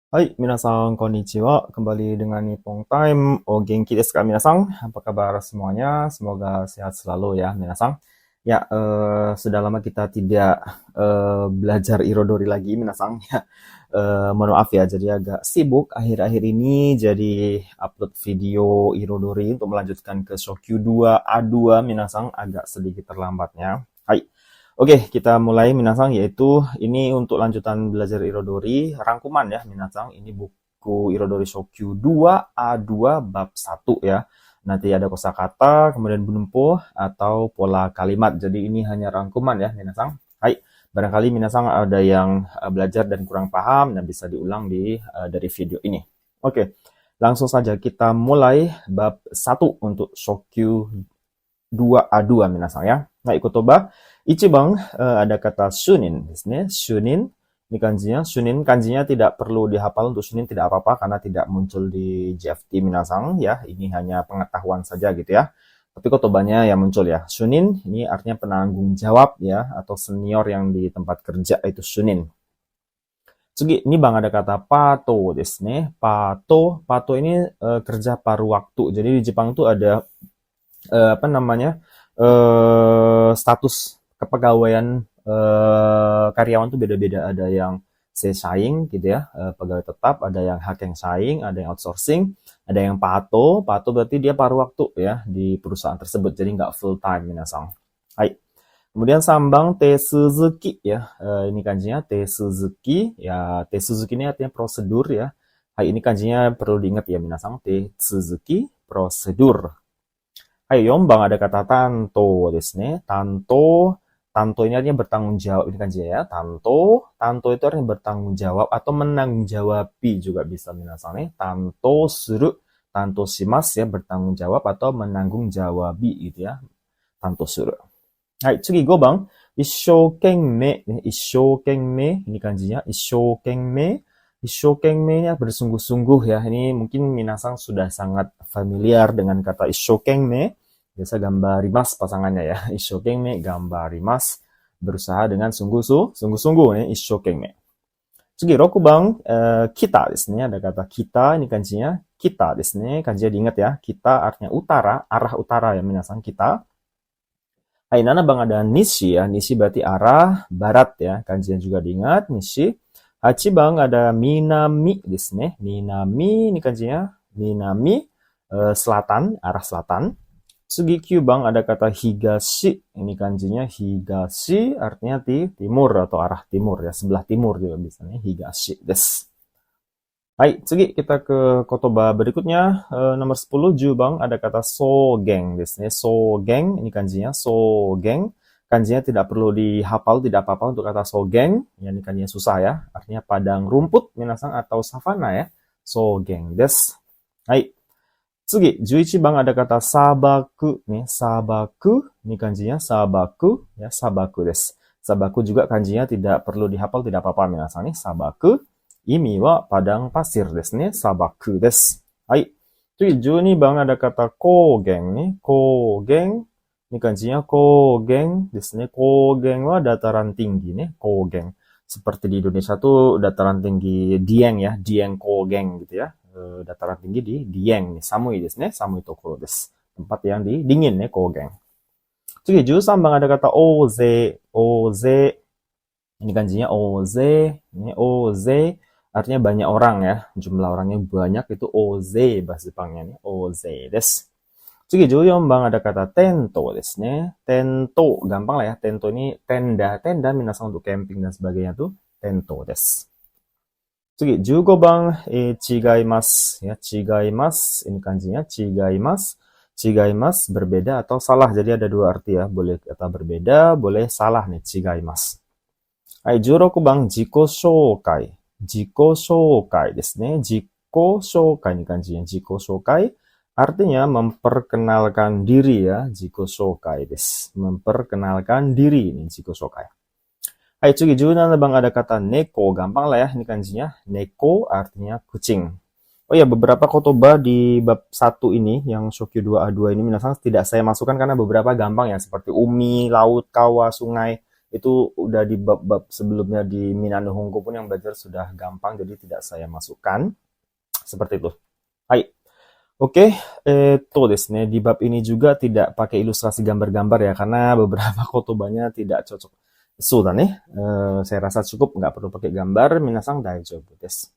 Hai, minasan, konnichiwa. Kembali dengan Nippon Time. O genki desu ka, minasan? Apa kabar semuanya? Semoga sehat selalu ya, minasan. Ya, sudah lama kita tidak belajar Irodori lagi, minasan. Ya, mohon maaf ya, jadi agak sibuk akhir-akhir ini. Jadi upload video Irodori untuk melanjutkan ke Shokyu 2A2, minasan, agak sedikit terlambatnya. Hai. Oke, kita mulai Minasang, yaitu ini untuk lanjutan belajar Irodori, rangkuman ya Minasang. Ini buku Irodori Shokyu 2A2 bab 1 ya. Nanti ada kosakata, kemudian bunpo atau pola kalimat. Jadi ini hanya rangkuman ya Minasang. Hai, barangkali Minasang ada yang belajar dan kurang paham dan bisa diulang dari video ini. Oke, langsung saja kita mulai bab 1 untuk Shokyu 2A2 Minasang ya. Nah, ikotoba Ichiban ada kata shunin desu ne. Shunin ini kanjinya. Shunin kanjinya tidak perlu dihafal, untuk shunin tidak apa-apa karena tidak muncul di JFT Minasang ya. Ini hanya pengetahuan saja gitu ya. Tapi kotobanya yang muncul ya. Shunin ini artinya penanggung jawab ya, atau senior yang di tempat kerja, itu shunin. Tsugi, ini Bang ada kata pato desu ne. Pato, pato ini kerja paruh waktu. Jadi di Jepang tuh ada apa namanya, status kepegawaian karyawan tuh beda-beda. Ada yang seishaing gitu ya, pegawai tetap, ada yang hakensaing, ada yang outsourcing, ada yang pato. Pato berarti dia paruh waktu ya di perusahaan tersebut, jadi nggak full time minasang. Hai. Kemudian sambang te suzuki ya, ini kanjinya te suzuki ya. Te suzuki ini artinya prosedur ya. Hai, ini kanjinya perlu diingat ya minasang, te suzuki prosedur. Hai, yombang ada kata tanto desu ne. Tanto, tanto ini artinya bertanggung jawab, ini kanji ya. Tanto, tanto itu artinya bertanggung jawab atau menanggung jawabi juga bisa minasang ne. Tanto suru, tanto shimasu ya, bertanggung jawab atau menanggung jawabi gitu ya. Tanto suru. Hai, tsugi gobang. Isshokenme, isshokenme, ini kanjinya. Isshokenme, isshokenme-nya bersungguh-sungguh ya. Ini mungkin minasang sudah sangat familiar dengan kata isshokenme. Biasa gambarimasu pasangannya ya. Isshokenme, gambarimasu. Berusaha dengan sungguh-sungguh ya. Isshokenme. Tsugi, rokubang, kita desu ne. Ada kata kita, ini kanjinya. Kita desu ne. Kanjinya diingat ya. Kita artinya utara, arah utara ya minasang, kita. Hai, nana bang ada nishi ya. Nishi berarti arah barat ya. Kanjinya juga diingat, nishi. Hachi bang ada minami desu ne. Minami ini kanjinya. Minami, selatan, arah selatan. Tsugi kyu bang ada kata higashi. Ini kanjinya higashi artinya timur atau arah timur ya. Sebelah timur juga bisa nih. Higashi desu. Hai, tsugi kita ke kotoba berikutnya. Nomor 10, Jubang ada kata sogen desu ne. Sogen, ini kanjinya sogen. Kanjinya tidak perlu dihafal, tidak apa-apa untuk kata sogen. Ya, ini kanjinya susah ya. Artinya padang rumput, minasang, atau savana ya. Sogen desu. Hai. Tsugi, 11 bang ada kata sabaku nih. Sabaku, ini kanjinya sabaku ya, sabaku desu. Sabaku juga kanjinya tidak perlu dihafal, tidak apa-apa minasang nih. Sabaku. Imi wa padang pasir desu ne. Sabaku desu. Hai. Tsugi, 12 bang ada kata kogen nih. Kogen. Ini kanjinya kogen desu ne. Kogen wa dataran tinggi nih. Kogen. Seperti di Indonesia tuh dataran tinggi Dieng ya. Dieng kogen gitu ya. Dataran tinggi di Dieng nih. Samui desu ne. Samui tokoro desu. Tempat yang dingin nih, kogen. Tsugi, 13 bang ada kata oze. Oze. Ini kanjinya oze. Ini oze. Artinya banyak orang ya. Jumlah orangnya banyak, itu oze bahasa Jepangnya nih. Oze desu. Tsugi, 14 bang ada kata tento desu ne. Tento, gampang lah ya. Tento ini tenda. Tenda minasang untuk camping dan sebagainya tuh. Tento desu. Tsugi, 15 bang, chigaimasu ya. Chigaimasu, ini kanjinya chigaimasu. Chigaimasu, berbeda atau salah. Jadi ada dua arti ya. Boleh kata berbeda, boleh salah nih. Chigaimasu. Hai, 16 bang, jiko shoukai. Jiko shoukai desu ne. Jiko shoukai ini kanjinya. Jiko shoukai artinya memperkenalkan diri ya. Jiko shoukai desu. Memperkenalkan diri ini jiko shoukai. Hai, tsugi, 17 bang ada kata neko. Gampang lah ya ini kanjinya. Neko artinya kucing. Oh ya, beberapa kotoba di bab 1 ini yang Shokyu 2A2 ini minasang tidak saya masukkan karena beberapa gampang ya, seperti umi, laut, kawah, sungai. Itu udah di bab-bab sebelumnya di Minano Hongko pun yang belajar sudah gampang, jadi tidak saya masukkan. Seperti itu. Hai. Oke, desu ne. Di bab ini juga tidak pakai ilustrasi gambar-gambar ya, karena beberapa kotobanya tidak cocok. Sudah nih, saya rasa cukup, nggak perlu pakai gambar. Minasang daijoubu desu.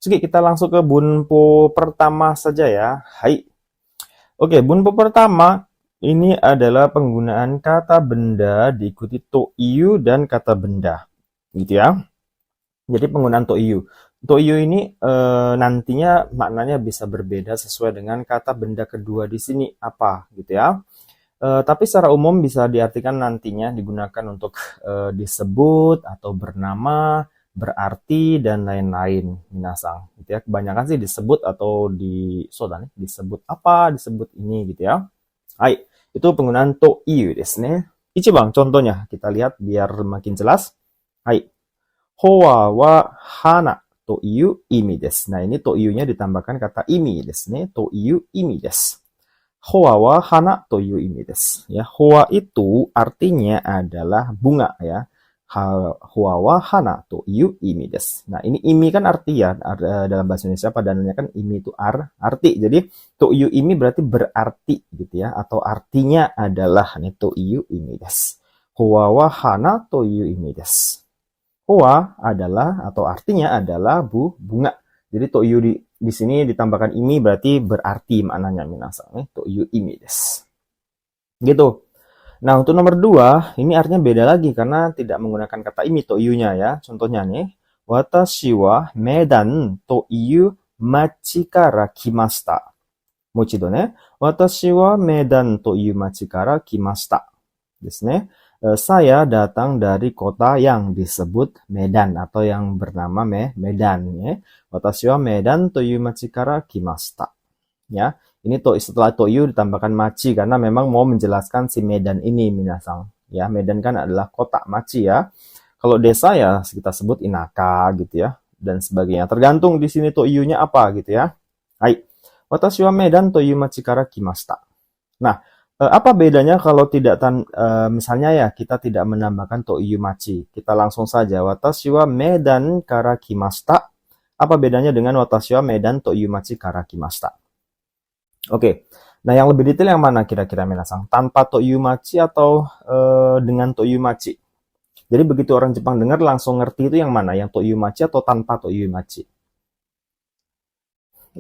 Oke, kita langsung ke bunpo pertama saja ya. Hai. Oke, bunpo pertama ini adalah penggunaan kata benda diikuti to iu dan kata benda. Gitu ya. Jadi penggunaan to iu. To iu ini nantinya maknanya bisa berbeda sesuai dengan kata benda kedua di sini apa gitu ya. Tapi secara umum bisa diartikan nantinya digunakan untuk disebut atau bernama, berarti dan lain-lain. Minasang gitu ya. Kebanyakan sih disebut atau disebut apa, disebut ini gitu ya. Hai, itu penggunaan to iu desu ne. Ichiban contohnya kita lihat biar makin jelas. Hai. Hoa wa hana to iu imi desu. Nah, ini to iu-nya ditambahkan kata imi desu ne. To iu imi desu. Hoa wa hana to iu imi desu. Ya, hoa itu artinya adalah bunga ya. Hoa wa hana to iu imi desu. Nah, ini imi kan arti ya. Dalam bahasa Indonesia padanannya kan imi itu arti. Jadi to iu imi berarti berarti gitu ya, atau artinya adalah nih to iu imi desu. Hoa wa hana to iu imi desu. Hoa adalah atau artinya adalah bunga. Jadi to iu di sini ditambahkan imi berarti berarti maknanya minasang nih to iu imi desu. Gitu. Nah, untuk nomor 2 ini artinya beda lagi karena tidak menggunakan kata imi to iu-nya ya. Contohnya nih, watashi wa Medan to iu machi kara kimashita. Mochido ne. Watashi wa Medan to iu machi kara kimashita. Desu ne. Saya datang dari kota yang disebut Medan atau yang bernama Medan ya. Watashi wa Medan to iu machi kara kimashita. Ya. Ini setelah to iu ditambahkan machi karena memang mau menjelaskan si Medan ini minasang. Ya, Medan kan adalah kota machi ya. Kalau desa ya kita sebut inaka gitu ya dan sebagainya. Tergantung di sini to iu-nya apa gitu ya. Hai. Watashi wa Medan to iu machi kara kimashita. Nah, apa bedanya kalau tidak misalnya ya kita tidak menambahkan to iu machi. Kita langsung saja watashi wa Medan kara kimashita. Apa bedanya dengan watashi wa Medan to iu machi kara kimashita? Oke. Nah, yang lebih detail yang mana kira-kira minasang? Tanpa to iu machi atau dengan to iu machi? Jadi begitu orang Jepang dengar langsung ngerti itu yang mana? Yang to iu machi atau tanpa to iu machi?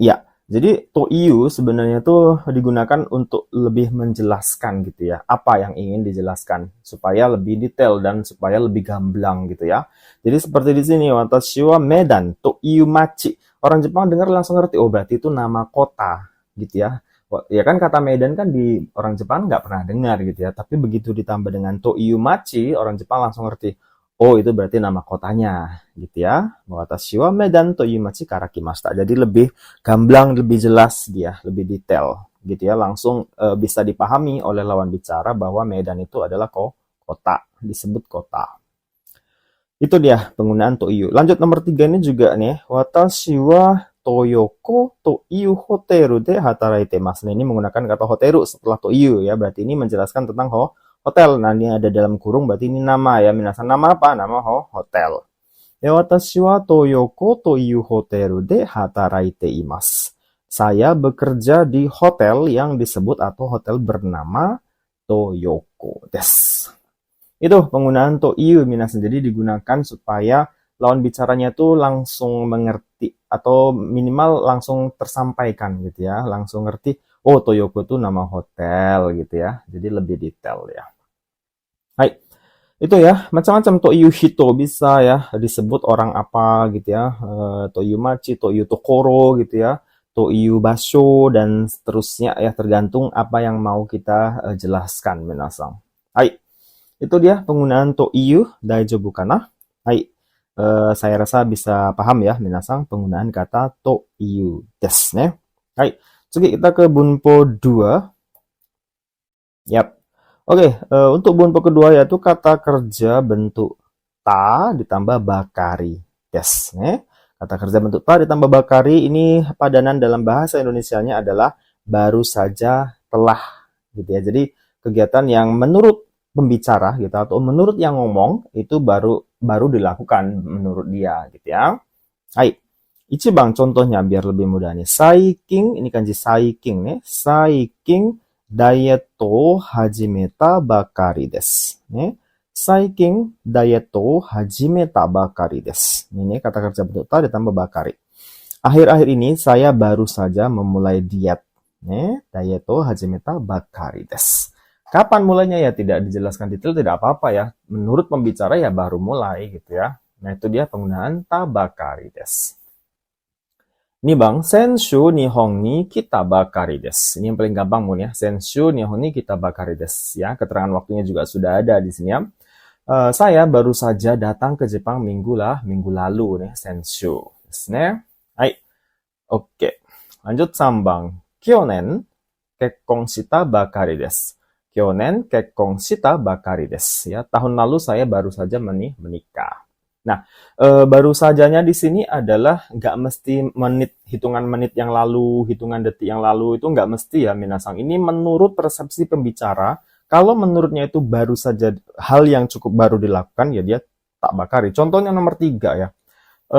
Iya. Jadi to iu sebenarnya tuh digunakan untuk lebih menjelaskan gitu ya, apa yang ingin dijelaskan supaya lebih detail dan supaya lebih gamblang gitu ya. Jadi seperti di sini watashi wa Medan to iu machi. Orang Jepang dengar langsung ngerti, oh berarti itu nama kota gitu ya. Ya kan kata Medan kan di orang Jepang nggak pernah dengar gitu ya, tapi begitu ditambah dengan to iu machi, orang Jepang langsung ngerti. Oh, itu berarti nama kotanya, gitu ya. Watashi wa Medan to iu machi kara kimashita. Jadi lebih gamblang, lebih jelas dia, lebih detail, gitu ya. Langsung bisa dipahami oleh lawan bicara bahwa Medan itu adalah kota, disebut kota. Itu dia penggunaan to iu. Lanjut nomor 3 ini juga nih. Watashi wa Toyoko to iu hoteru de hataraite masu. Nah, ini menggunakan kata hoteru setelah to iu ya. Berarti ini menjelaskan tentang hotel. Nah, ini ada dalam kurung berarti ini nama ya. Minasan nama apa? Nama hotel. Ya, watashi wa Toyoko to iu hoteru de hataraite imasu. Saya bekerja di hotel yang disebut atau hotel bernama Toyoko desu. Itu penggunaan to iu minasan. Jadi digunakan supaya lawan bicaranya tuh langsung mengerti atau minimal langsung tersampaikan gitu ya. Langsung ngerti, oh Toyoko itu nama hotel gitu ya. Jadi lebih detail ya. Hai. Itu ya, macam-macam to iu hito bisa ya disebut orang apa gitu ya. To iu machi, to iu tokoro gitu ya. To iu basho dan seterusnya ya tergantung apa yang mau kita jelaskan minasang. Hai. Itu dia penggunaan to iu daijoubu kana? Hai. Saya rasa bisa paham ya minasang penggunaan kata to iu desu ne. Hai. Oke, kita ke bunpo 2. Yap. Oke, untuk bunpo kedua yaitu kata kerja bentuk ta ditambah bakari desu ne. Kata kerja bentuk ta ditambah bakari ini padanan dalam bahasa Indonesianya adalah baru saja, telah gitu ya. Jadi kegiatan yang menurut pembicara gitu atau menurut yang ngomong itu baru dilakukan menurut dia gitu ya. Hai. Ichiban contohnya biar lebih mudah nih. Saiking, ini kanji saiking nih. Saiking diet o hajimeta bakari desu. Nih. Saiking diet o hajimeta bakari desu. Ini kata kerja bentuk ta ditambah bakari. Akhir-akhir ini saya baru saja memulai diet. Nih, diet o hajimeta bakari desu. Kapan mulainya ya tidak dijelaskan detail, tidak apa-apa ya. Menurut pembicara ya baru mulai gitu ya. Nah itu dia penggunaan tabakari desu. Ini bang, senshu nihon ni kita bakari desu. Ini yang paling gampang mun ya. Senshu nihon ni kita bakari desu ya. Keterangan waktunya juga sudah ada di sini ya. Saya baru saja datang ke Jepang minggu lalu nih. Senshu desu ne. Hai. Oke. Lanjut sambang. Kyonen kekkon shita bakari desu. Kyonen kekkon shita bakari desu ya. Tahun lalu saya baru saja menikah. Nah, baru sajanya di sini adalah nggak mesti hitungan menit yang lalu, hitungan detik yang lalu, itu nggak mesti ya minasang. Ini menurut persepsi pembicara, kalau menurutnya itu baru saja hal yang cukup baru dilakukan, ya dia tak bakari. Contohnya nomor 3 ya.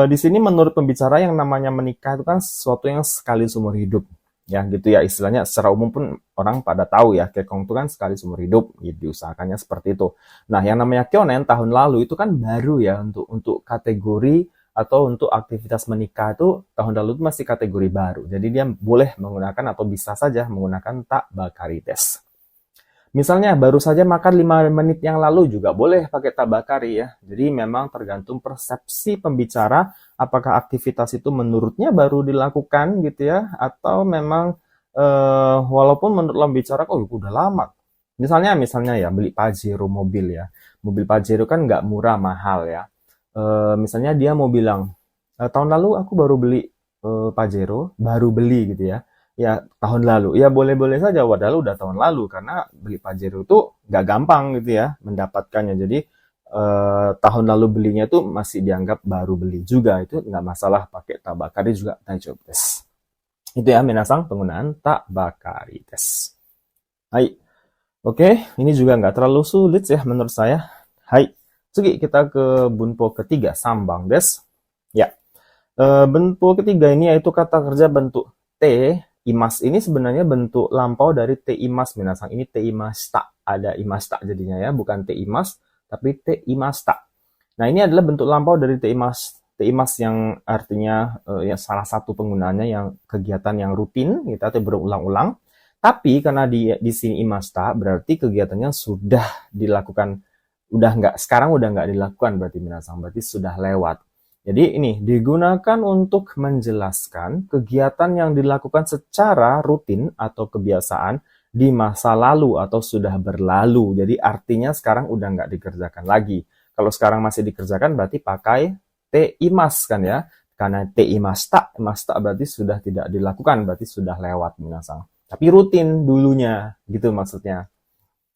Di sini menurut pembicara yang namanya menikah itu kan sesuatu yang sekali seumur hidup. Ya gitu ya istilahnya secara umum pun orang pada tahu ya kekkon itu kan sekali seumur hidup ya, diusahakannya seperti itu. Nah yang namanya kyonen tahun lalu itu kan baru ya untuk kategori atau untuk aktivitas menikah itu tahun lalu itu masih kategori baru. Jadi dia boleh menggunakan atau bisa saja menggunakan tak bakari desu. Misalnya baru saja makan 5 menit yang lalu juga boleh pakai tabakari ya. Jadi memang tergantung persepsi pembicara apakah aktivitas itu menurutnya baru dilakukan gitu ya atau memang walaupun menurut pembicara kok udah lama. Misalnya ya beli Pajero mobil ya. Mobil Pajero kan nggak murah mahal ya. Misalnya dia mau bilang tahun lalu aku baru beli Pajero, baru beli gitu ya. Ya tahun lalu, ya boleh-boleh saja padahal udah tahun lalu karena beli Pajero itu nggak gampang gitu ya mendapatkannya. Jadi tahun lalu belinya itu masih dianggap baru beli juga, itu nggak masalah pakai tabakari juga daijoubu desu. Itu ya minasang penggunaan tabakari desu. Hai, oke, ini juga nggak terlalu sulit ya menurut saya. Hai, tsugi kita ke bunpo ketiga sambang desu. Ya, bunpo ketiga ini yaitu kata kerja bentuk T. Imas ini sebenarnya bentuk lampau dari te imas minasang. Ini te imasta. Ada imasta jadinya ya, bukan te imas, tapi te imasta. Nah, ini adalah bentuk lampau dari te imas. Te imas yang artinya ya salah satu penggunaannya yang kegiatan yang rutin, gitu atau berulang-ulang. Tapi karena di sini imasta berarti kegiatannya sudah dilakukan, sekarang udah nggak dilakukan berarti minasang, berarti sudah lewat. Jadi ini digunakan untuk menjelaskan kegiatan yang dilakukan secara rutin atau kebiasaan di masa lalu atau sudah berlalu. Jadi artinya sekarang udah nggak dikerjakan lagi. Kalau sekarang masih dikerjakan berarti pakai te imas kan ya. Karena te imasta berarti sudah tidak dilakukan, berarti sudah lewat minasang. Tapi rutin dulunya, gitu maksudnya.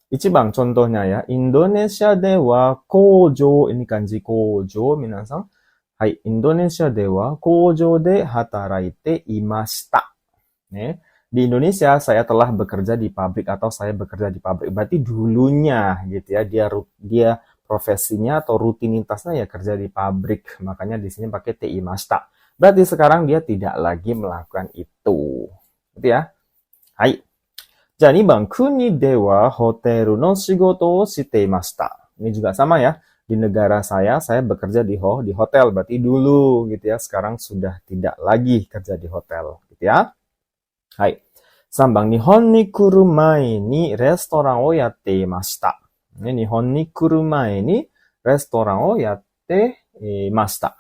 Ichiban contohnya ya, Indonesia de wa kojo, ini kanji kojo minasang. Hai, Indonesia dewa kojo de hataraite imashita. Di Indonesia saya telah bekerja di pabrik atau saya bekerja di pabrik. Berarti dulunya gitu ya, dia profesinya atau rutinitasnya ya kerja di pabrik. Makanya di sini pakai te imashita. Berarti sekarang dia tidak lagi melakukan itu. Gitu ya. Hai. Jadi bang, kuni dewa hoteru no shigoto o shite imashita. Ini juga sama ya. Di negara saya bekerja di hotel, berarti dulu gitu ya. Sekarang sudah tidak lagi kerja di hotel, gitu ya. Hai. Sambang, Nihon ni kuru mae ni restoran o yatte imashita. Nihon ni kuru mae ni restoran o yatte imashita.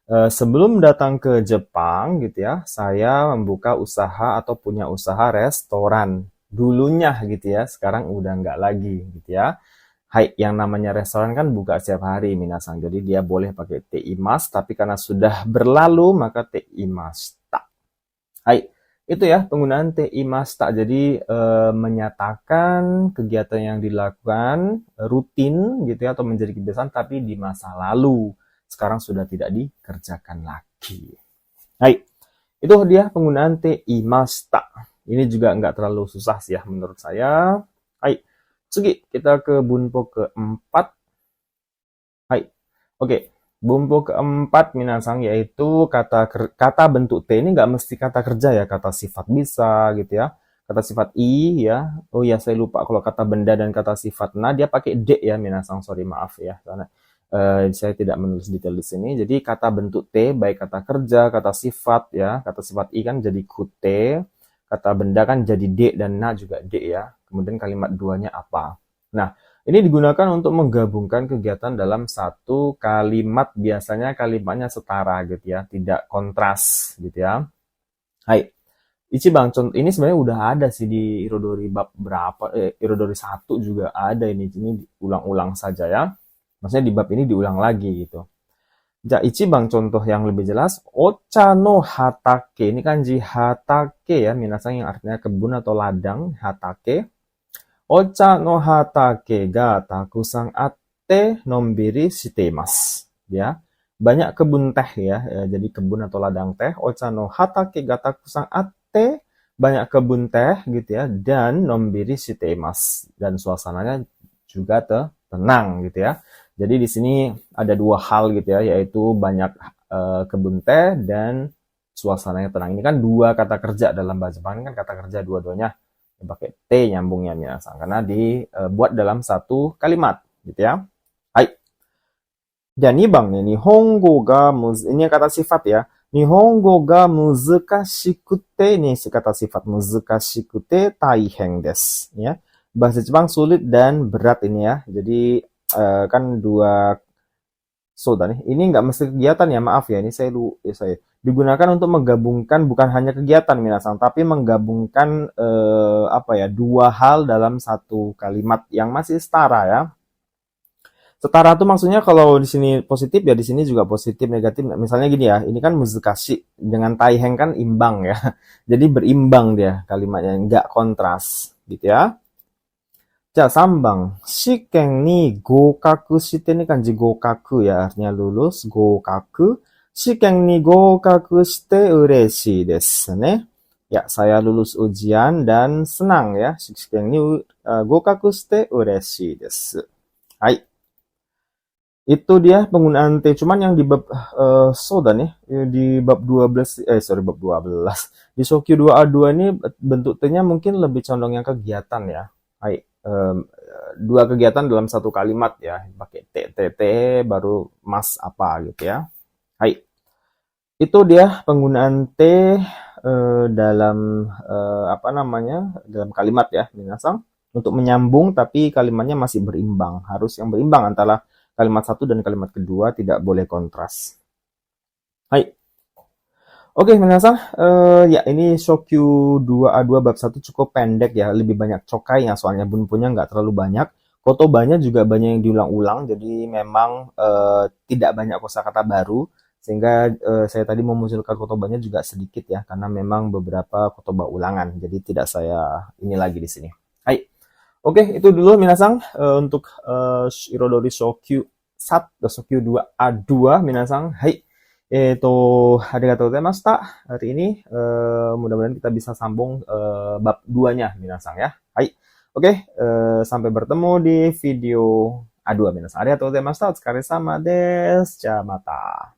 Sebelum datang ke Jepang gitu ya, saya membuka usaha atau punya usaha restoran. Dulunya gitu ya, sekarang udah nggak lagi gitu ya. Hai, yang namanya restoran kan buka setiap hari minasang. Jadi dia boleh pakai te imas, tapi karena sudah berlalu maka te imashita. Hai, itu ya penggunaan te imashita. Jadi menyatakan kegiatan yang dilakukan rutin gitu ya atau menjadi kebiasaan tapi di masa lalu. Sekarang sudah tidak dikerjakan lagi. Hai, itu dia penggunaan te imashita. Ini juga nggak terlalu susah sih ya menurut saya. Hai. Tsugi, kita ke bunpo keempat. Hai. Oke. Bunpo keempat minasang yaitu kata bentuk T ini nggak mesti kata kerja ya, kata sifat bisa gitu ya. Kata sifat I ya. Oh ya, saya lupa kalau kata benda dan kata sifat nah dia pakai D ya minasang. Sorry maaf ya. Karena saya tidak menulis detail di sini. Jadi kata bentuk T baik kata kerja, kata sifat ya. Kata sifat I kan jadi kute, kata benda kan jadi D dan na juga D ya. Kemudian kalimat duanya apa. Nah, ini digunakan untuk menggabungkan kegiatan dalam satu kalimat. Biasanya kalimatnya setara gitu ya, tidak kontras gitu ya. Hai. Ichibang, contoh ini sebenarnya udah ada sih di Irodori bab berapa, Irodori 1 juga ada ini diulang-ulang saja ya. Maksudnya di bab ini diulang lagi gitu. Ja, Ichibang contoh yang lebih jelas, Ocha no hatake, ini kanji hatake ya, minasang yang artinya kebun atau ladang, hatake. Ocha no hatake ga takusan atte nonbiri shiteimasu. Ya, banyak kebun teh ya, jadi kebun atau ladang teh. Ocha no hatake ga takusan atte, banyak kebun teh gitu ya, dan nonbiri shiteimasu. Dan suasananya juga tenang gitu ya. Jadi di sini ada dua hal gitu ya, yaitu banyak kebun teh dan suasananya tenang. Ini kan dua kata kerja dalam bahasa Jepang, ini kan kata kerja dua-duanya pakai T nyambungnya minasang karena dibuat dalam satu kalimat gitu ya. Hai. Dan bang nih Nihongo ga ini kata sifat ya. Nihongo ga muzukashikute ini kata sifat muzukashikute taihen desu ya. Bahasa Jepang sulit dan berat ini ya. Jadi kan dua nih. Ini nggak mesti kegiatan ya, maaf ya. Ini saya digunakan untuk menggabungkan bukan hanya kegiatan minasang, tapi menggabungkan apa ya, dua hal dalam satu kalimat yang masih setara ya. Setara tuh maksudnya kalau di sini positif ya di sini juga positif negatif. Misalnya gini ya, ini kan muzukashi dengan taiheng kan imbang ya. Jadi berimbang dia kalimatnya, nggak kontras gitu ya. じゃあ3番。試験に合格してね感じ合格 ya artinya lulus 合格。試験に合格して嬉しいですね。Ya, saya lulus ujian dan senang ya. 試験に合格して嬉しいです。はい。Itu dia penggunaan T. Cuman yang di bab soda nih, di bab 12, bab 12. Di Shokyu 2A2 ini bentuk T-nya mungkin lebih condong yang kegiatan ya. Hai. Dua kegiatan dalam satu kalimat ya, pakai TTT baru mas apa gitu ya. Hai. Itu dia penggunaan T dalam apa namanya? Dalam kalimat ya, minasang. Untuk menyambung tapi kalimatnya masih berimbang. Harus yang berimbang antara kalimat satu dan kalimat kedua, tidak boleh kontras. Hai. Oke, minasang, ya ini Shokyu 2A2 bab 1 cukup pendek ya, lebih banyak cokainya soalnya bunpunya nggak terlalu banyak. Kotobanya juga banyak yang diulang-ulang, jadi memang tidak banyak kosakata baru, sehingga saya tadi memunculkan kotobanya juga sedikit ya, karena memang beberapa kotoba ulangan, jadi tidak saya ini lagi di sini. Hai. Oke, itu dulu minasang untuk Irodori Shokyu 1, Shokyu 2A2 minasang. Hai. Arigatou gozaimashita. Hari ini mudah-mudahan kita bisa sambung bab 2-nya minasang ya. Hai. Oke, sampai bertemu di video A2 minasang. Arigatou gozaimashita. Otsukare sama desu. Ja mata.